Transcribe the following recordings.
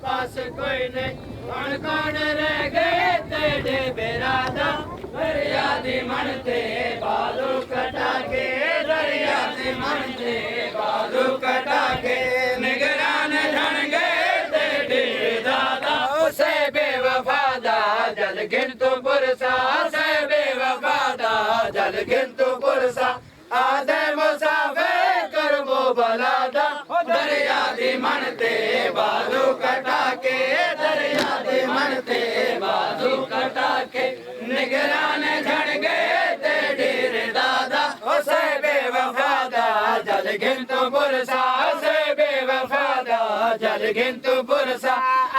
पास कोई नहीं हुण कौन रह गए तेरे बेरादा दरिया दी मनते बालू कटा के दरिया दी मनते बालू कटा के निगरान झण गए तेरे दादा से बेवफादा जल गिन तू पुरसा से बेवफादा जल गिन तू पुरसा आदे मुसाफिर करबो बलादा दरिया दी मनते बालू कटा के दरिया दी मनते बालू कटा के निगरान झड़ गए तेरे दादा से बेवफादा जल गिन तू पुरसा से बेवफादा जल गिन तू पुरसा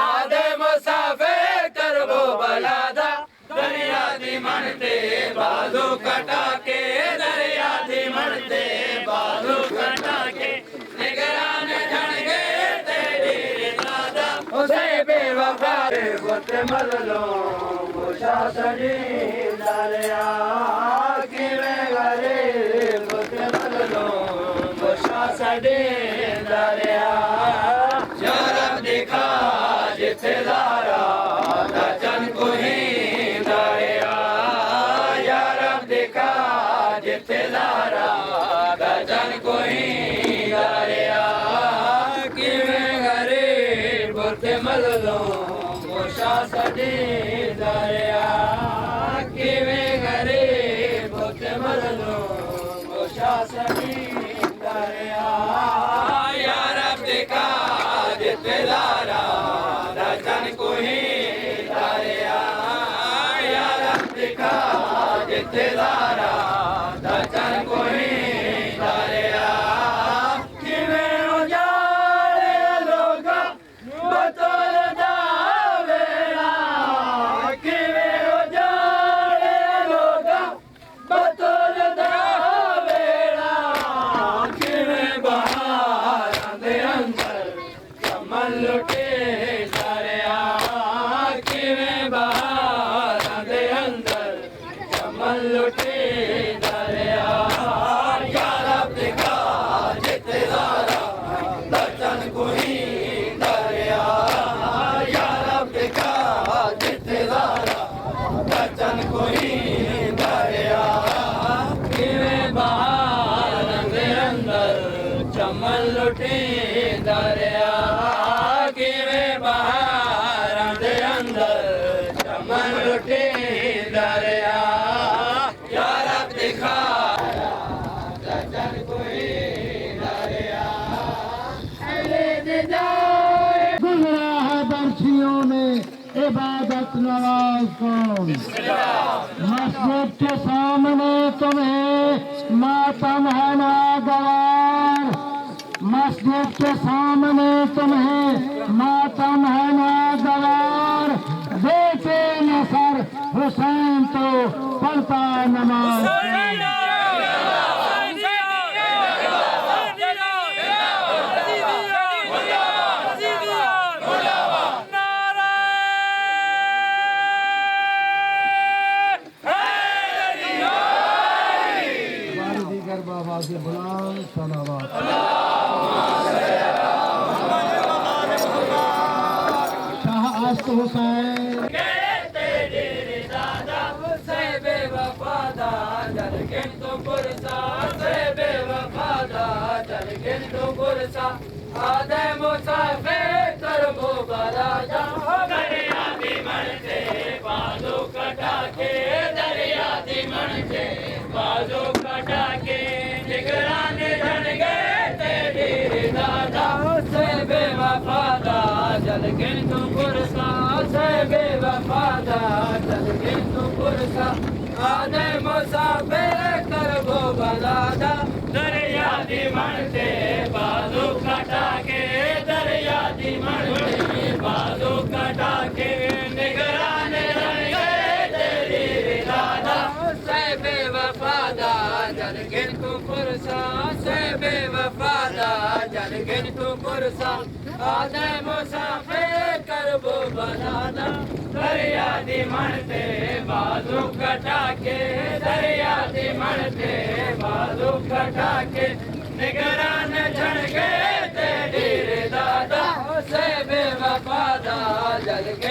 आदे मुसाफिर करबो बलादा दरिया दी मनते बालू कटा के दरिया दी मनते बालू कटा के निगरान झड़ गए तेरे दादा उसे बेवफा गुत मल लो मुशा सड़ी दरिया किवे गरे गुत मल लो मुशा सड़ी दरिया यार दिखा जिथे दारा दजन को ही जिथे दारा दजन कोई दरिया किवें गरीब बुते मल लो मुशा सड़ी दरिया किवें गरीब बुते मल लो मुशा सड़ी दरिया यार दिखा जिथे दारा दजन कोई दरिया यार दिखा जिथे दारा दजन कोई दरिया किवें उजाड़े लोगा बतौल दा वेला किवें उजाड़े लोगा बतौल दा वेला किवें बहारां दे अंदर कमल लुटे दरिया किवें बहारां दे अंदर कमल लुटे चमन लुटे दरिया किवें बहारां दे अंदर चमन लुटे दरिया यार दिखा दजन कोई दरिया गुजरा है बरसियों में इबादत नवाज कौन मस्जिद के सामने तुम्हें मातम है ना गवार मस्जिद के सामने तुम्हें मातम है ना गवार बेटे नसर हुसैन तो पढ़ता नमाज बाबा के बुलान सलावत शाह अस्त हुसैन तेरे दादा से बेवफादा जल गिन तू पुरसा से बेवफादा जल गिन तू पुरसा आदे मुसाफिर करबो बराजा दरिया दी मनते बाजू कटा के दरिया दी मनते बाजू कटा के निगरान झड़ गए तेरे दादा से बेवफादा जल गिन तू पुरसा से बेवफादा जल गिन तू पुरसा आदे मुसाफिर करबो बलादा दरिया दी मनते बाजू कटा के दरिया दी मनते बाजू कटा के निगरान झड़ गए तेरे दादा से बेवफादा जल गिन तू पुरसा से बेवफादा जल गिन तू पुरसा आदे मुसाफिर करबो बलादा दरिया दी मनते बाजू कटा के दरिया दी मनते बाजू कटा के निगरान झड़ गए तेरे दादा से बेवफा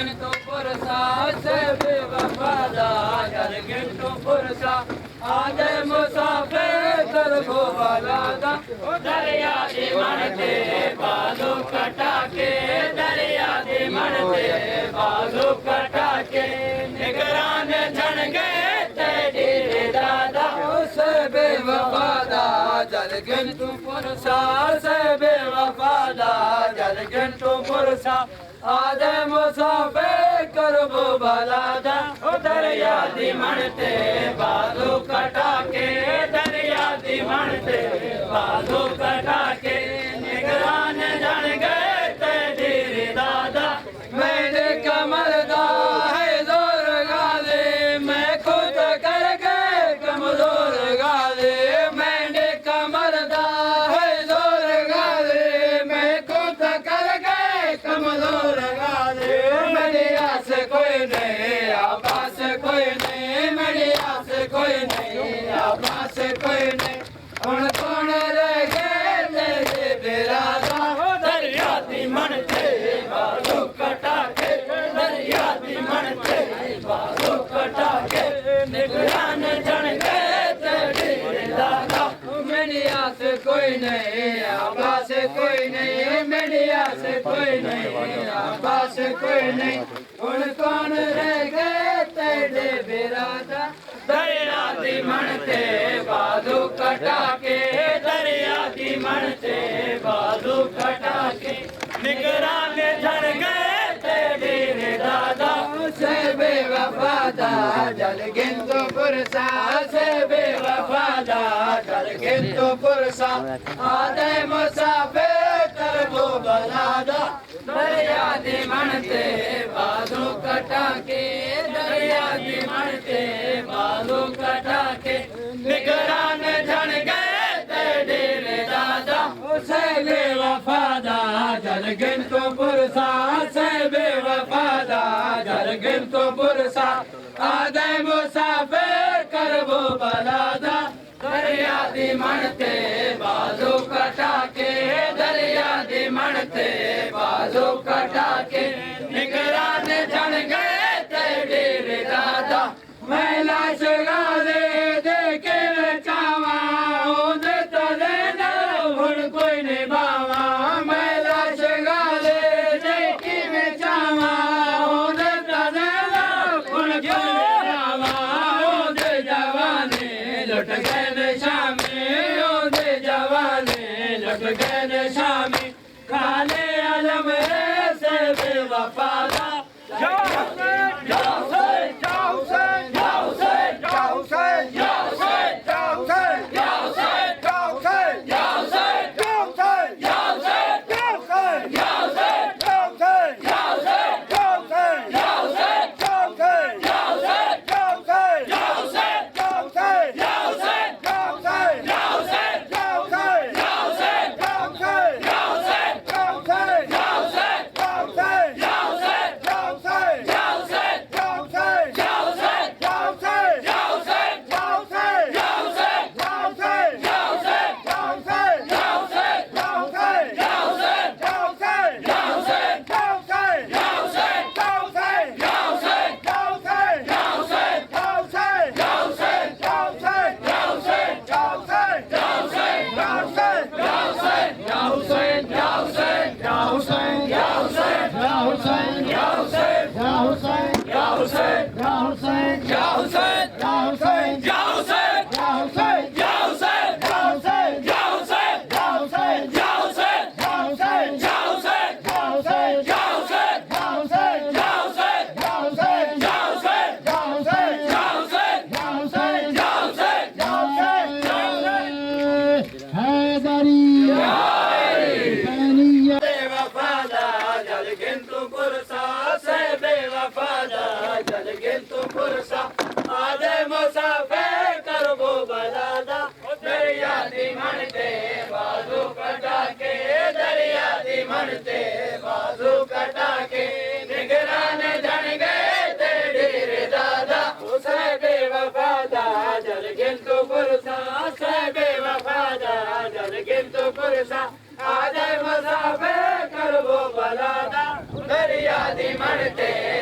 गिनतो पुरसा से बेवफादा जल गिनतो पुरसा आदे मुसाफिर कर गो बलादा दरिया दे मनते बालू कटा के दरिया दे मनते बालू कटा के निगरान झन गए तेरे दादा से बेवफादा जल गिनतो पुरसा से बेवफादा जल गिनतो पुरसा आदे मुसाफिर करबो भलादा दरिया दी मनते बालू कटा के दरिया दी मनते बालू कटा के निगरान जन गए तेरे दादा मैंने कमर दा है जोर गाले मैं खुद कर गए कमजोर गाले मैंने कमर दा है जोर गाले मैं खुद कर गए कमजोर मेरी आस कोई नहीं आवास कोई नहीं मेरी आस कोई नहीं आवास कोई नहीं कौन कौन रह गए तेरे बिरादा दरिया दी मनते बालू कटा के दरिया दी मनते बालू कटा के निगरान जन गए तेरे दादा मेरी आस कोई नहीं आवास कोई नहीं मेरी आस कोई नहीं आवास कोई नहीं कौन रह गए तेरे बिरादा दरिया दी मनते बालू कटा के दरिया दी मनते बालू कटा के निगरान झड़ गए तेरे दादा से बेवफादा जल गिनतो पुरसा से बेवफादा जल गिनतो पुरसा आदे मुसाफिर करबो बलादा दरिया दी मनते बालू कटा के दरिया दी मनते बालू कटा के निगरान झन गए तेरे दादा से बेवफादा जल गिनतो पुरसा से बेवफादा जल गिनतो पुरसा आदे मुसाफिर करबो बलादा दरिया दी मनते बालू कटा के दरिया दी मनते बालू कटा के निगरान झन गए तेरे दादा मैं लाश गाले देखे चावा दे तले ना हुन कोई नहीं बावा मैं लाश गाले देखे में चावा दे तले ना हुन कोई नहीं बावा दे जवाने लुट गए शामी दे जवाने लुट गए शामी खाले आलम से बेवफादा मनते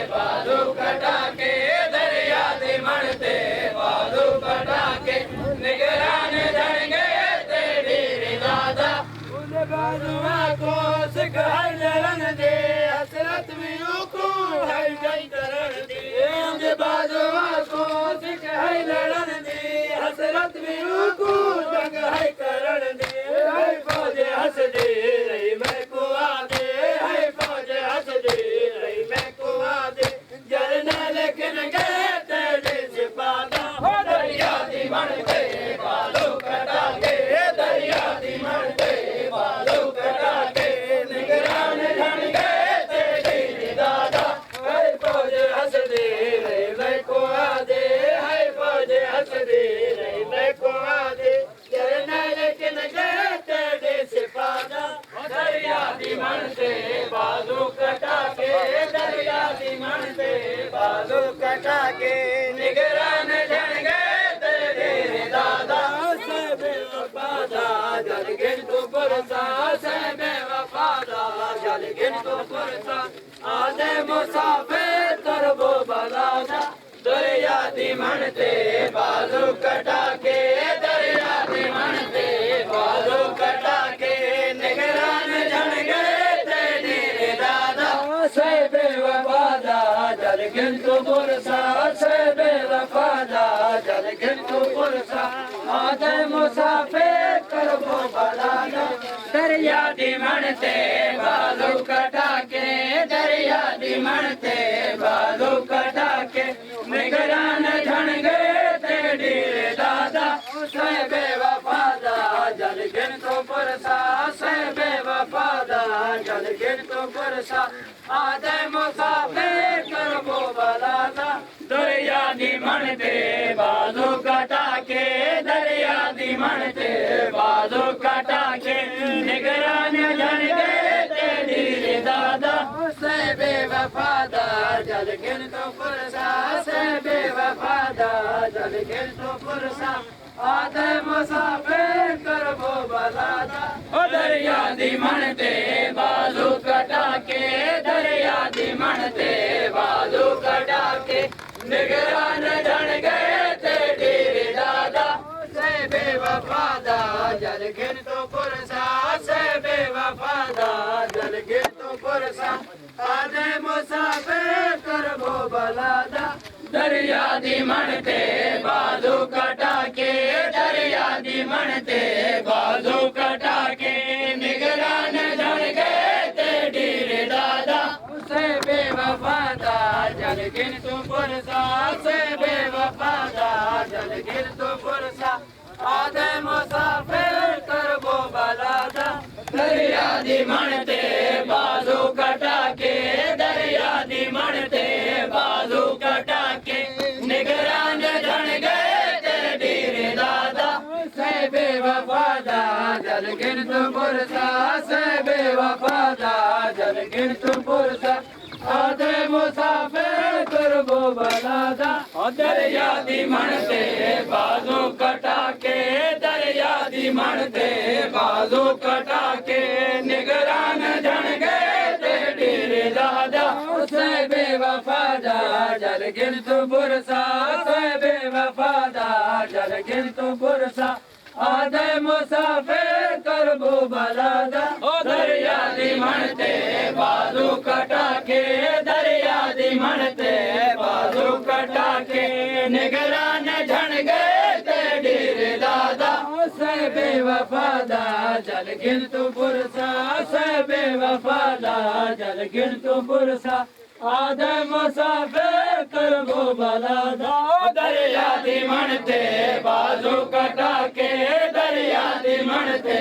पुरसा सहबे वफादा जल गिन तो पुरसा आदे मुसाफिर करबो बलादा दरिया दी मनते बाजू कटा के दरिया दी मनते बाजू कटा के निगरान जन गए तेरी दादा सहबे वफादा जल गिन तो पुरसा सहबे वफादा जल गिन तो पुरसा आदे मुसाफिर करबो बलादा दरिया दी मनते बाजू कटा के दरिया दी मनते बाजू कटा के निगरान झण गए तेरी दादा सहबे वफादा जल गिन तो पुरसा सहबे वफादा जल गिन तो पुरसा आदे मुसाफिर करबो बलादा दरिया दी मनते बाजू कटा के दरिया दी मनते बाजू कटा के निगरान झण गए तेरी दादा सहबे वफादा जल गिन तो पुरसा सहबे वफादा जल गिन तो पुरसा आदे मुसाफिर करबो बलादा ओ दरिया दी मनते बाजू कटा के दरिया दी मनते बाजू कटा के निगरान झण गए तेरी दादा सहबे वफादा जल गिन तो पुरसा सहबे वफादा जल गिन तो पुरसा आदे मुसाफिर करबो बलादा दरिया दी मनते बाजू कटा के दरिया दी मनते बाजू कटा के निगरान झण गए तेरी दादा सहबे वफादा जल गिन तो पुरसा सहबे वफादा जल गिन तो पुरसा आदे मुसाफिर करबो बलादा दरिया दी मनते बाजू कटा के दरिया दी मनते बाजू कटा के निगरान झण गए तेरी दादा सहबे वफादा जल गिन तो पुरसा सहबे वफादा जल गिन तो पुरसा आदे मुसाफिर करबो बलादा दरिया दी मनते बाजू कटा के दरिया दी मनते बाजू कटा के निगरान झण गए तेरी दादा सहबे वफादा जल गिन तो पुरसा सहबे वफादा जल गिन तो पुरसा आदे मुसाफिर करबो बलादा दरिया दी मनते बाजू कटा के दरिया दी मनते बाजू कटा के निगरान झण गए तेरी दादा सहबे वफादा जल गिन तो पुरसा सहबे वफादा जल गिन तो पुरसा आदे मुसाफिर करबो बलादा दरिया दी मनते बाजू कटा के दरिया दी मनते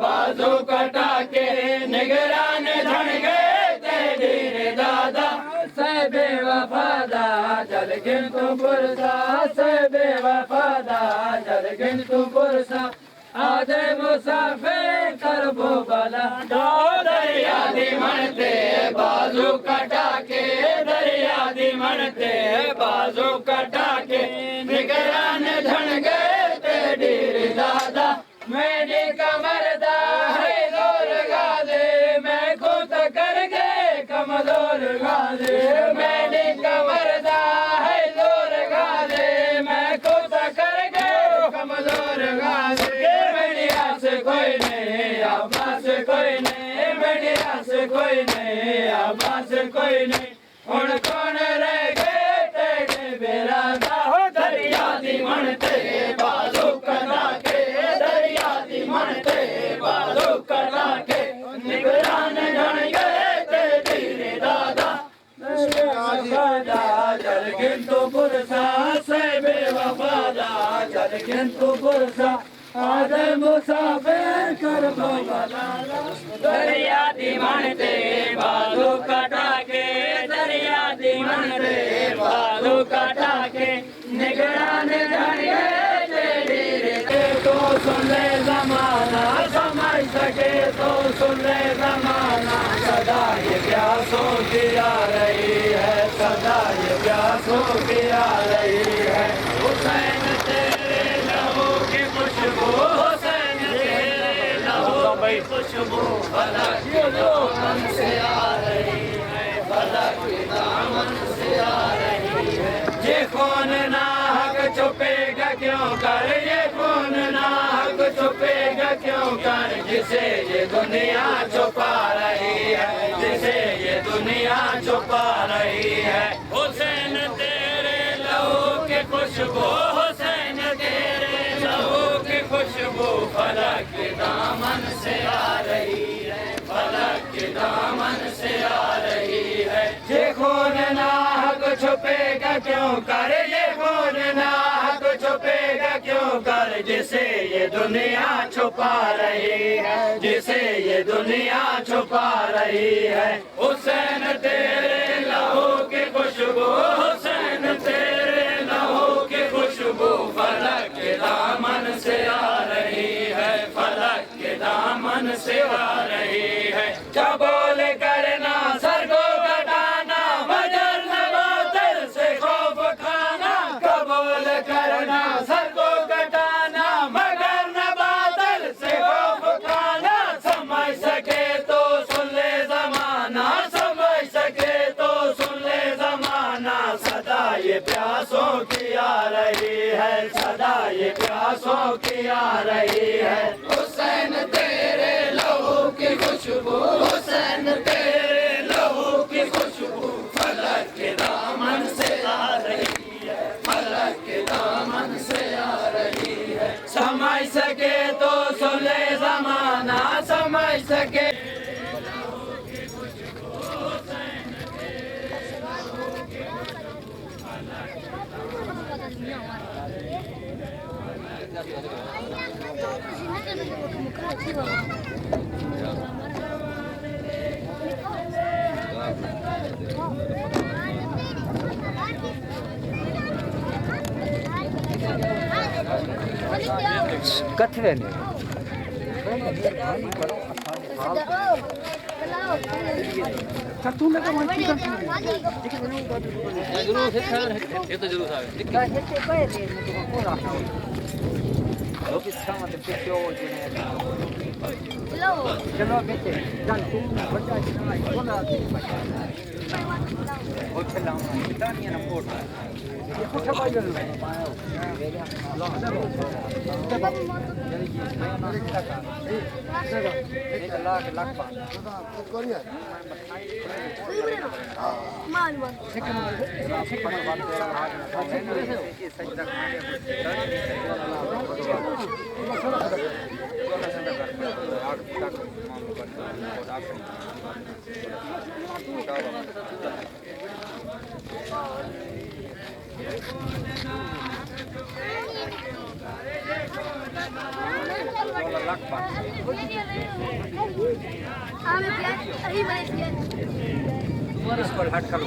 बाजू कटा के निगरान झण गए तेरी दादा सहबे वफादा जल गिन तो पुरसा सहबे वफादा जल गिन तो पुरसा आदे मुसाफिर करबो बलादा दरिया दी मनते बाजू कटा के दरिया दी मनते बाजू कटा के निगरान झण गए तेरी दादा मेरी कमर दा है जोर गा दे मैं खुद कर गए कमजोर गा दे मेरी कमर दा है जोर गा दे मैं खुद कर गए कमजोर गा दे मेरी आस कोई नहीं आबास कोई नहीं मेरी आस कोई नहीं आबास कोई नहीं हुण कौन रह गए तेरे बेरादा दरिया दी मनते बाजू कटा के दरिया दी मनते बाजू कटा के निगरान झण गए तेरी दादा जल गिन तो पुरसा सहबे वफादा जल गिन तो पुरसा आदे मुसाफिर करबो बलादा दरिया दी मनते बाजू कटा के दरिया दी मनते बाजू कटा के निगरान झण गए तेरी तो सुन ले जमाना समझ सके तो सुन ले जमाना सदा ये प्यासों की आ रही है सदा ये प्यासों की आ रही है हुसैन तेरे लहू की खुशबू हुसैन तेरे लहू की दामन से आ रही है, फलक के दामन से आ रही है। ये खून नाहक छुपेगा क्यों कर, ये खून नाहक छुपेगा क्यों कर, जिसे ये दुनिया छुपा रही है, जिसे ये दुनिया छुपा रही है। हुसैन तेरे लहू की खुशबू, हुसैन तेरे लहू की खुशबू फलक के दामन से आ रही है, फलक के दामन से आ रही है। ये खून नाहक छुपेगा क्यों कर, ये खून नाहक छुपेगा क्यों कर, जिसे ये दुनिया छुपा रही है, जिसे ये दुनिया छुपा रही है। हुसैन तेरे लहू की खुशबू, हुसैन तेरे लहू की खुशबू फलक के दामन से आ रही है, फलक के दामन से आ रही है। कबूल करना सर को कटाना, मगर न बातिल से खौफ खाना, कबूल करना सर को कटाना, मगर न बातिल से खौफ खाना। समझ सके तो सुन ले जमाना, समझ सके तो सुन ले जमाना, सदा ये प्यासों की आ रही है, सदा ये प्यासों की आ रही है। हुसैन तेरे लहू की खुशबू, हुसैन तेरे लहू की खुशबू फलक के दामन से आ रही है, फलक के दामन से आ रही है। समझ सके तो सुन ले जमाना, समझ सके कथवे ने तू लगा मन की जरूर है ये तो जरूर आवे लोग इच्छा मत पिछो चलो बेटे चल तू बच्चा चला कोना ओ चला कितानी ना कोट ये कुछ भाई जरूर पायो लाख लाख मान मान हट कर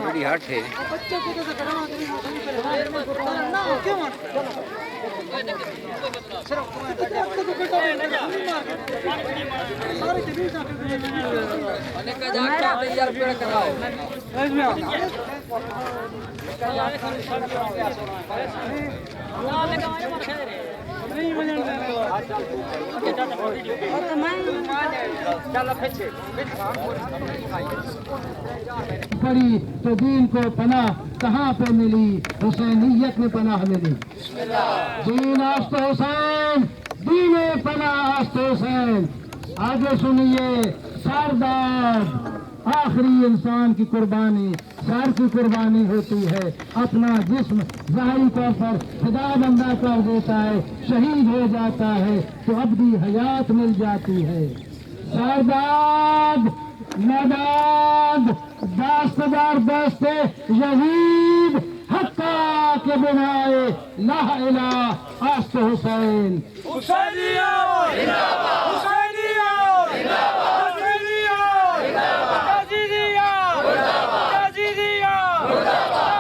बड़ी हट है पड़ी तो दीन को पनाह कहाँ पे मिली, हुसैनियत में पनाह मिली। दीन आस्ते हुसैन, दीने पनाह आस्ते हुसैन। आगे सुनिए सरदार, आखिरी इंसान की कुर्बानी सर की कुर्बानी होती है। अपना जिस्म ज़ाहिरी तौर पर खुदा बंदा कर देता है, शहीद हो जाता है तो अब्दी हयात मिल जाती है। सरदार नदाद दास्तदार दस्ते यजीद हक्का के बनाए ला इलाहा आस्ते हुसैन। हुसैनिया जिंदाबाद, हुसैनिया जिंदाबाद, हुसैनिया जिंदाबाद, याजीदिया मुर्दाबाद, याजीदिया मुर्दाबाद।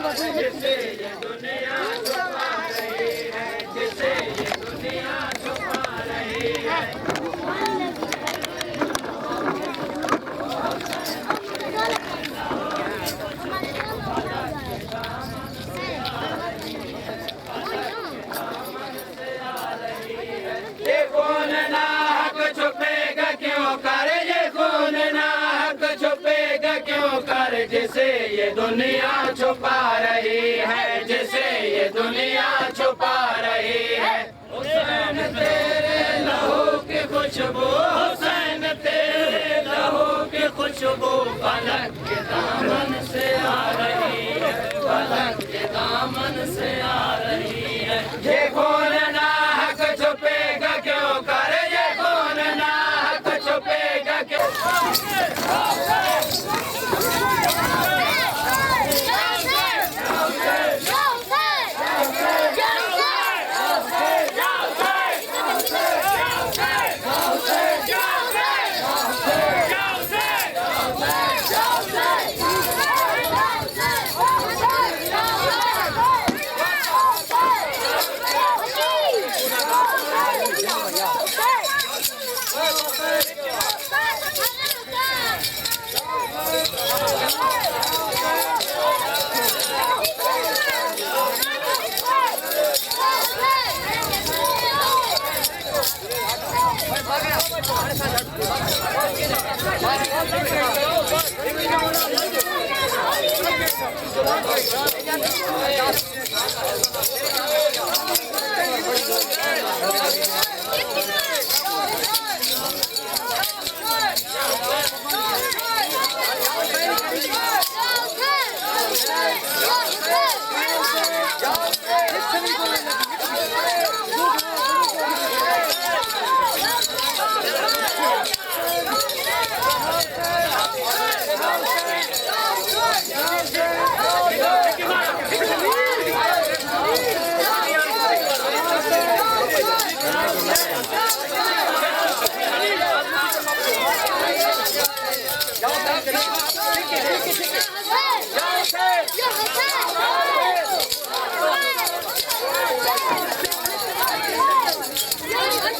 जिसे ये दुनिया छुपा रही है, जिसे ये दुनिया छुपा रही है। ये कौन नाहक छुपेगा क्यों कर, ये कौन नाहक छुपेगा क्यों कर, जिसे ये दुनिया छुपा रही है, जिसे ये दुनिया छुपा रही है। हुसैन तेरे लहू की खुशबू, हुसैन तेरे लहू की खुशबू फलक के दामन से आ रही है, फलक के दामन से आ रही है। ये कौन नाहक छुपेगा क्यों कर, ये कौन नाहक छुपेगा क्यों।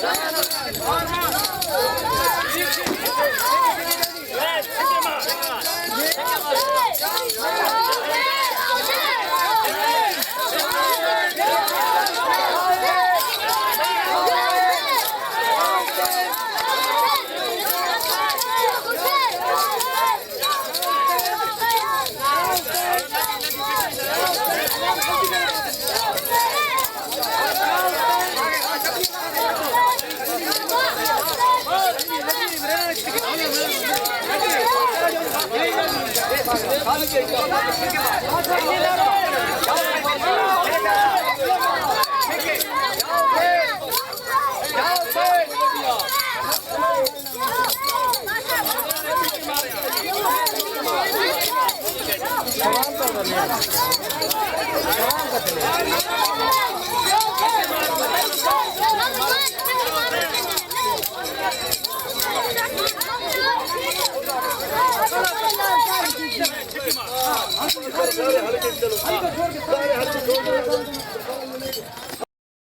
चलो